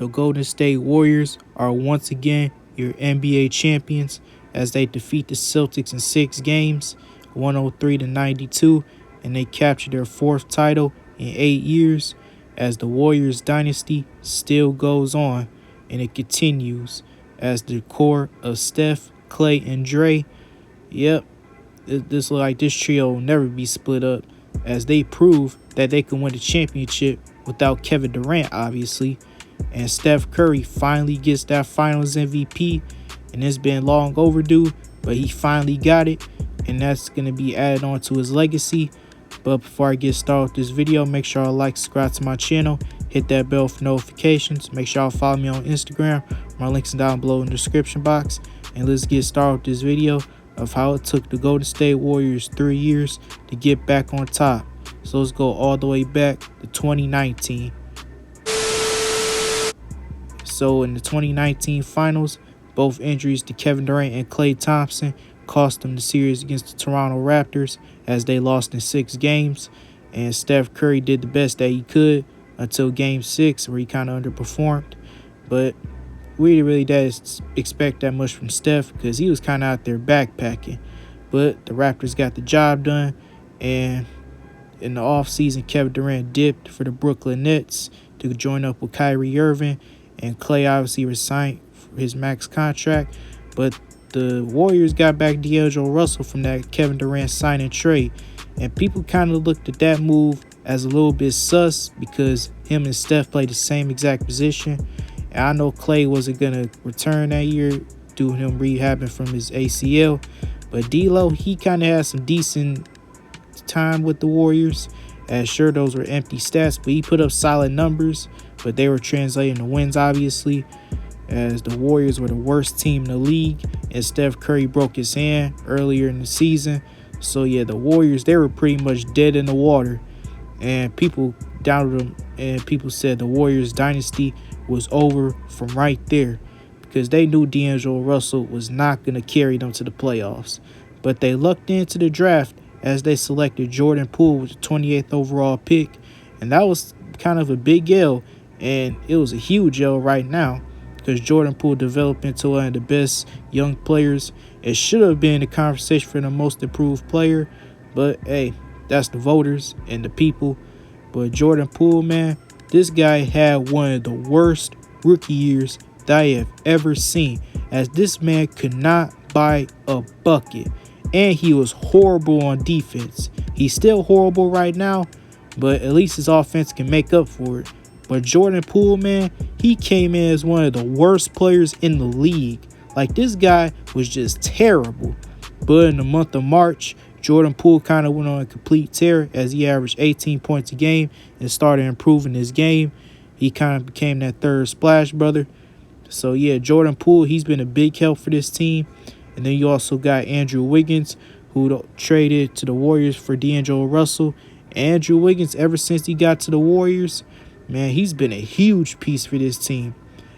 the Golden State Warriors are once again your NBA champions as they defeat the Celtics in 6 games, 103-92, and they capture their 4th title in 8 years as the Warriors dynasty still goes on and it continues as the core of Steph, Clay, and Dre. Yep, this look like this trio will never be split up as they prove that they can win the championship without Kevin Durant, obviously. And Steph Curry finally gets that Finals MVP, and it's been long overdue, but he finally got it, and that's going to be added on to his legacy. But before I get started with this video, make sure y'all like, subscribe to my channel, hit that bell for notifications. Make sure y'all follow me on Instagram. My links are down below in the description box. And let's get started with this video of how it took the Golden State Warriors 3 years to get back on top. So let's go all the way back to 2019. So in the 2019 finals, both injuries to Kevin Durant and Klay Thompson cost them the series against the Toronto Raptors as they lost in 6 games. And Steph Curry did the best that he could until Game 6 where he kind of underperformed. But we really didn't expect that much from Steph because he was kind of out there backpacking. But the Raptors got the job done, and in the offseason, Kevin Durant dipped for the Brooklyn Nets to join up with Kyrie Irving, and Klay obviously resigned for his max contract. But the Warriors got back D'Angelo Russell from that Kevin Durant sign and trade, and people kind of looked at that move as a little bit sus because him and Steph played the same exact position. And I know Klay wasn't going to return that year due to him rehabbing from his ACL, but D'Lo, he kind of had some decent time with the Warriors. As sure, those were empty stats, but he put up solid numbers, but they were translating to wins, obviously, as the Warriors were the worst team in the league, and Steph Curry broke his hand earlier in the season. So yeah, the Warriors, they were pretty much dead in the water, and people doubted them, and people said the Warriors dynasty was over from right there because they knew D'Angelo Russell was not going to carry them to the playoffs. But they lucked into the draft as they selected Jordan Poole with the 28th overall pick, and that was kind of a big L, and it was a huge L right now because Jordan Poole developed into one of the best young players. It should have been the conversation for the most improved player, but hey, that's the voters and the people. But Jordan Poole, man, this guy had one of the worst rookie years that I have ever seen, as this man could not buy a bucket, and he was horrible on defense. He's still horrible right now, but at least his offense can make up for it. But Jordan Poole, man, he came in as one of the worst players in the league. Like, this guy was just terrible. But in the month of March, Jordan Poole kind of went on a complete tear as he averaged 18 points a game and started improving his game. He kind of became that third splash brother. So, yeah, Jordan Poole, he's been a big help for this team. And then you also got Andrew Wiggins, who traded to the Warriors for D'Angelo Russell. Andrew Wiggins, ever since he got to the Warriors, man, he's been a huge piece for this team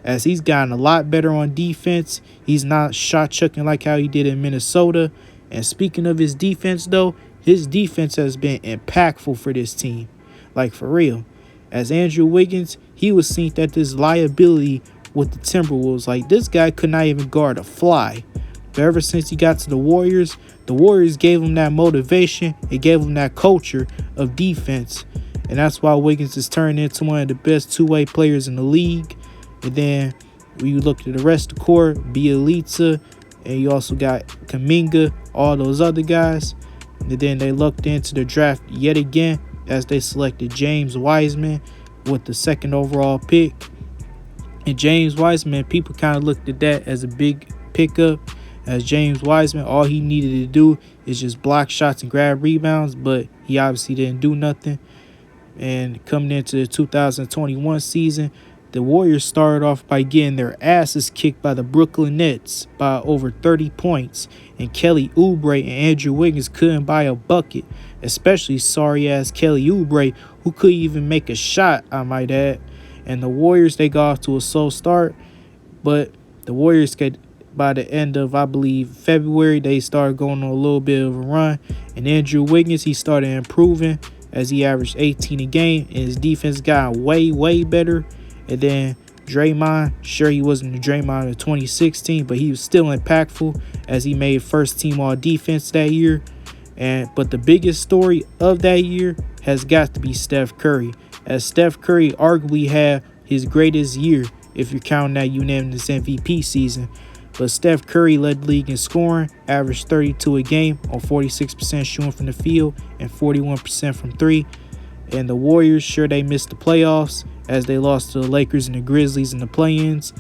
as he's gotten a lot better on defense. He's not shot chucking like how he did in Minnesota. And speaking of his defense, though, his defense has been impactful for this team. Like, for real. As Andrew Wiggins, he was seen at this liability with the Timberwolves. Like, this guy could not even guard a fly. But ever since he got to the Warriors gave him that motivation. It gave him that culture of defense. And that's why Wiggins is turned into one of the best two-way players in the league. And then when you look at the rest of the core, Bjelica, and you also got Kuminga, all those other guys. And then they looked into the draft yet again as they selected James Wiseman with the 2nd overall pick. And James Wiseman, people kind of looked at that as a big pickup, as James Wiseman, all he needed to do is just block shots and grab rebounds, but he obviously didn't do nothing. And coming into the 2021 season, the Warriors started off by getting their asses kicked by the Brooklyn Nets by over 30 points. And Kelly Oubre and Andrew Wiggins couldn't buy a bucket, especially sorry-ass Kelly Oubre, who couldn't even make a shot, I might add. And the Warriors, they got off to a slow start, but the Warriors could, by the end of, I believe, February, they started going on a little bit of a run. And Andrew Wiggins, he started improving as he averaged 18 a game, and his defense got way, way better. And then Draymond, sure, he wasn't the Draymond of 2016, but he was still impactful as he made first team all defense that year. But the biggest story of that year has got to be Steph Curry, as Steph Curry arguably had his greatest year if you're counting that unanimous MVP season. But Steph Curry led the league in scoring, averaged 32 a game on 46% shooting from the field and 41% from three. And the Warriors, sure, they missed the playoffs as they lost to the Lakers and the Grizzlies in the play-ins.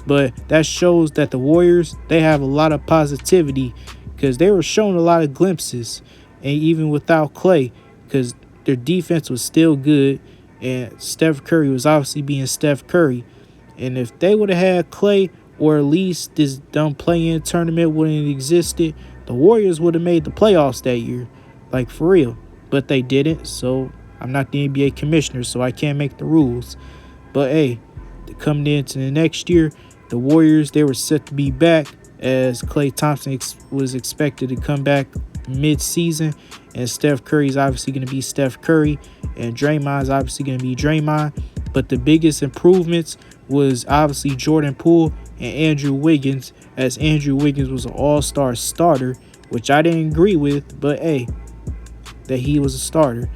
But that shows that the Warriors, they have a lot of positivity because they were showing a lot of glimpses. And even without Klay, because their defense was still good and Steph Curry was obviously being Steph Curry. And if they would have had Klay, or at least this dumb play-in tournament wouldn't have existed, the Warriors would have made the playoffs that year. Like, for real. But they didn't, so I'm not the NBA commissioner, so I can't make the rules. But, hey, coming into the next year, the Warriors, they were set to be back as Klay Thompson was expected to come back mid-season. And Steph Curry's obviously going to be Steph Curry. And Draymond's obviously going to be Draymond. But the biggest improvements was obviously Jordan Poole and Andrew Wiggins, as Andrew Wiggins was an all-star starter, which I didn't agree with, but hey, that he was a starter.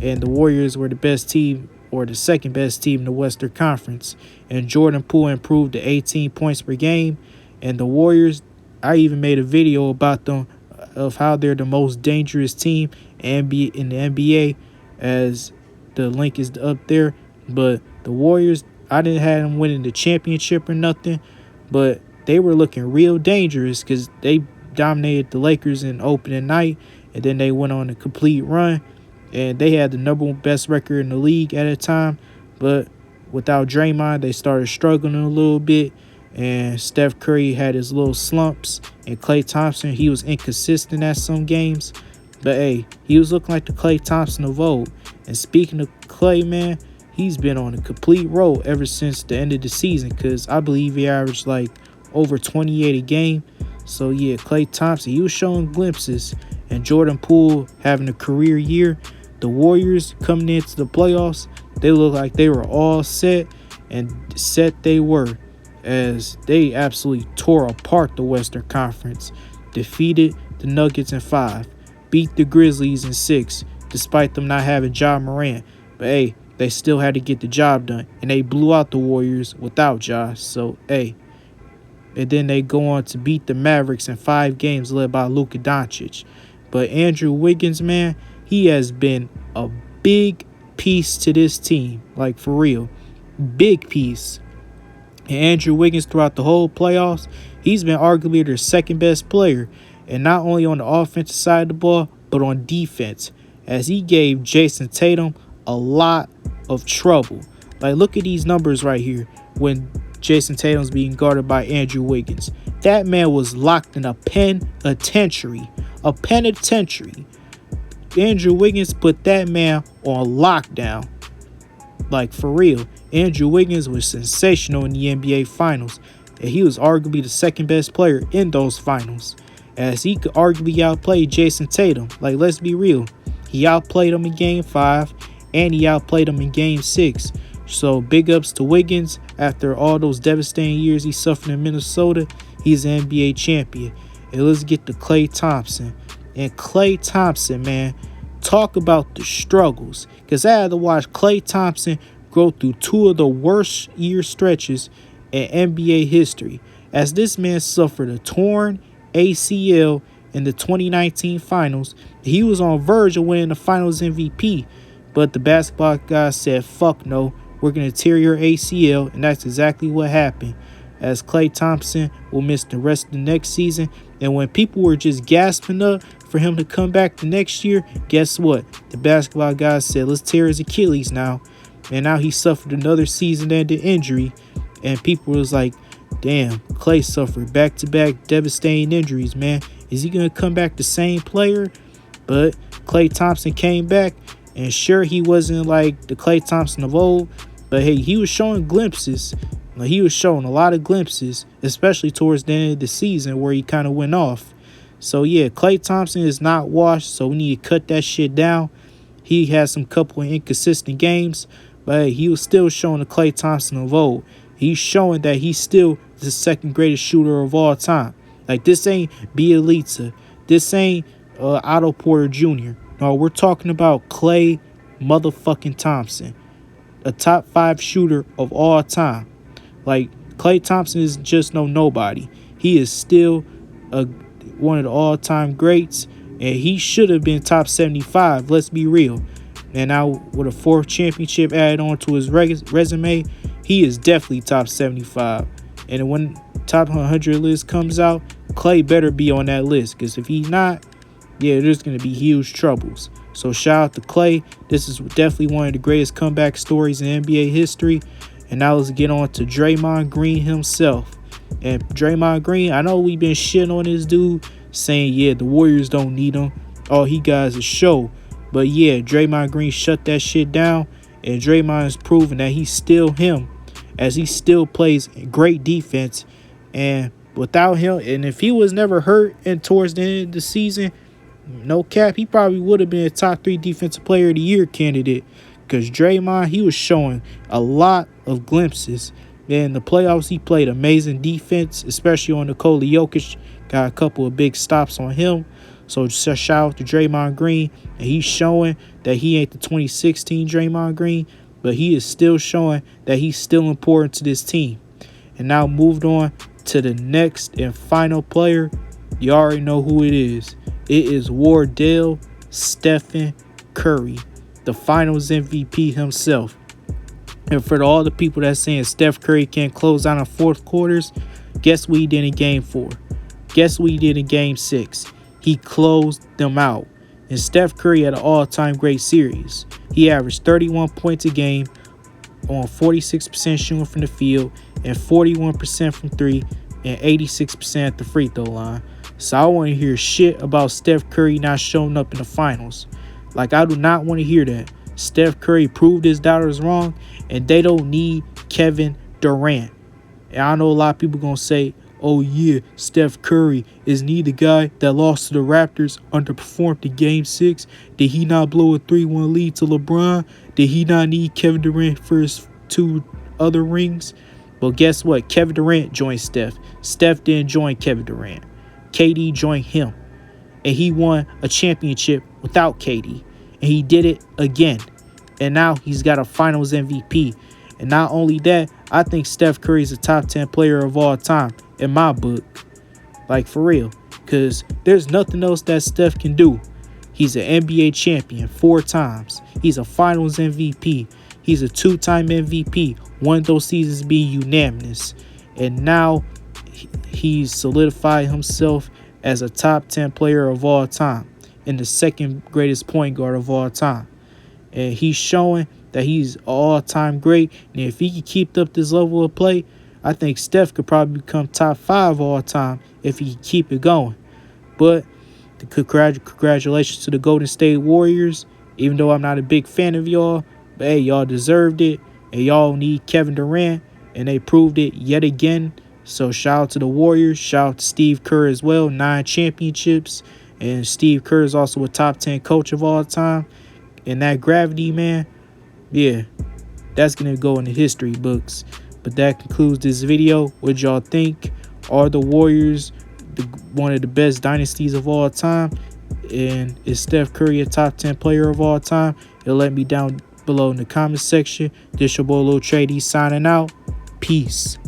And the Warriors were the best team, or the second best team in the Western Conference. And Jordan Poole improved to 18 points per game. And the Warriors, I even made a video about them, of how they're the most dangerous team in the NBA, as the link is up there. But the Warriors, I didn't have them winning the championship or nothing, but they were looking real dangerous because they dominated the Lakers in opening night, and then they went on a complete run, and they had the number one best record in the league at a time. But without Draymond, they started struggling a little bit, and Steph Curry had his little slumps, and Klay Thompson, he was inconsistent at some games. But hey, he was looking like the Klay Thompson of old. And speaking of Klay, man, he's been on a complete roll ever since the end of the season, because I believe he averaged like over 28 a game. So yeah, Klay Thompson, he was showing glimpses. And Jordan Poole having a career year. The Warriors coming into the playoffs, they look like they were all set, and set they were, as they absolutely tore apart the Western Conference, defeated the Nuggets in 5, beat the Grizzlies in 6, despite them not having Ja Morant. But hey, they still had to get the job done, and they blew out the Warriors without Ja. So hey, and then they go on to beat the Mavericks in 5 games led by Luka Doncic. But Andrew Wiggins, man, he has been a big piece to this team, like for real, big piece. And Andrew Wiggins, throughout the whole playoffs, he's been arguably their second best player, and not only on the offensive side of the ball, but on defense, as he gave Jason Tatum a lot of trouble. Like, look at these numbers right here when Jason Tatum's being guarded by Andrew Wiggins. That man was locked in a penitentiary. A penitentiary. Andrew Wiggins put that man on lockdown. Like, for real. Andrew Wiggins was sensational in the NBA Finals, and he was arguably the second best player in those finals, as he could arguably outplay Jason Tatum. Like, let's be real. He outplayed him in Game 5, and he outplayed him in Game 6. So big ups to Wiggins. After all those devastating years he suffered in Minnesota, he's an NBA champion. And let's get to Klay Thompson. And Klay Thompson, man, talk about the struggles. Because I had to watch Klay Thompson go through 2 of the worst year stretches in NBA history, as this man suffered a torn ACL in the 2019 finals. He was on verge of winning the finals MVP, but the basketball guys said, fuck no, we're going to tear your ACL, and that's exactly what happened, as Klay Thompson will miss the rest of the next season. And when people were just gasping up for him to come back the next year, guess what? The basketball guys said, let's tear his Achilles now. And now he suffered another season-ending injury, and people was like, damn, Klay suffered back-to-back devastating injuries, man. Is he going to come back the same player? But Klay Thompson came back, and sure, he wasn't like the Klay Thompson of old, but hey, he was showing glimpses. He was showing a lot of glimpses, especially towards the end of the season where he kind of went off. So yeah, Klay Thompson is not washed, so we need to cut that shit down. He had some couple of inconsistent games, but hey, he was still showing the Klay Thompson of old. He's showing that he's still the second greatest shooter of all time. Like, this ain't Bielitsa. This ain't Otto Porter Jr. No, we're talking about Klay motherfucking Thompson, a top 5 shooter of all time. Like, Klay Thompson is just nobody. He is still one of the all-time greats, and he should have been top 75. Let's be real. And now with a 4th championship added on to his resume, he is definitely top 75. And when top 100 list comes out, Klay better be on that list, because if he's not, yeah, there's going to be huge troubles. So shout out to Klay. This is definitely one of the greatest comeback stories in NBA history. And now let's get on to Draymond Green himself. And Draymond Green, I know we've been shitting on this dude, saying, yeah, the Warriors don't need him. All he got is a show. But yeah, Draymond Green shut that shit down. And Draymond has proven that he's still him, as he still plays great defense. And without him, and if he was never hurt and towards the end of the season, no cap, he probably would have been a top 3 defensive player of the year candidate. Because Draymond, he was showing a lot of glimpses. In the playoffs, he played amazing defense, especially on Nikola Jokic. Got a couple of big stops on him. So just shout out to Draymond Green. And he's showing that he ain't the 2016 Draymond Green, but he is still showing that he's still important to this team. And now moved on to the next and final player. You already know who it is. It is Wardell Stephen Curry, the Finals MVP himself. And for all the people that's saying Steph Curry can't close out in 4th quarters, guess what he did in Game 4? Guess what he did in Game 6? He closed them out. And Steph Curry had an all-time great series. He averaged 31 points a game on 46% shooting from the field and 41% from 3 and 86% at the free throw line. So I want to hear shit about Steph Curry not showing up in the finals. Like, I do not want to hear that. Steph Curry proved his doubters wrong, and they don't need Kevin Durant. And I know a lot of people going to say, oh yeah, Steph Curry, isn't he the guy that lost to the Raptors, underperformed in Game 6? Did he not blow a 3-1 lead to LeBron? Did he not need Kevin Durant for his 2 other rings? Well, guess what? Kevin Durant joined Steph. Steph didn't join Kevin Durant. KD joined him. And he won a championship without KD. And he did it again. And now he's got a Finals MVP. And not only that, I think Steph Curry is a top 10 player of all time in my book. Like, for real. Because there's nothing else that Steph can do. He's an NBA champion 4 times. He's a Finals MVP. He's a 2-time MVP. One of those seasons being unanimous. And now he's solidified himself as a top 10 player of all time and the 2nd greatest point guard of all time. And he's showing that he's all-time great. And if he can keep up this level of play, I think Steph could probably become top 5 all time if he can keep it going. But congratulations to the Golden State Warriors. Even though I'm not a big fan of y'all, but hey, y'all deserved it. And y'all need Kevin Durant, and they proved it yet again. So shout out to the Warriors. Shout out to Steve Kerr as well. 9 championships. And Steve Kerr is also a top 10 coach of all time. And that gravity, man, yeah, that's going to go in the history books. But that concludes this video. What y'all think? Are the Warriors one of the best dynasties of all time? And is Steph Curry a top 10 player of all time? You'll let me down below in the comment section. This your boy Lil Trady signing out. Peace.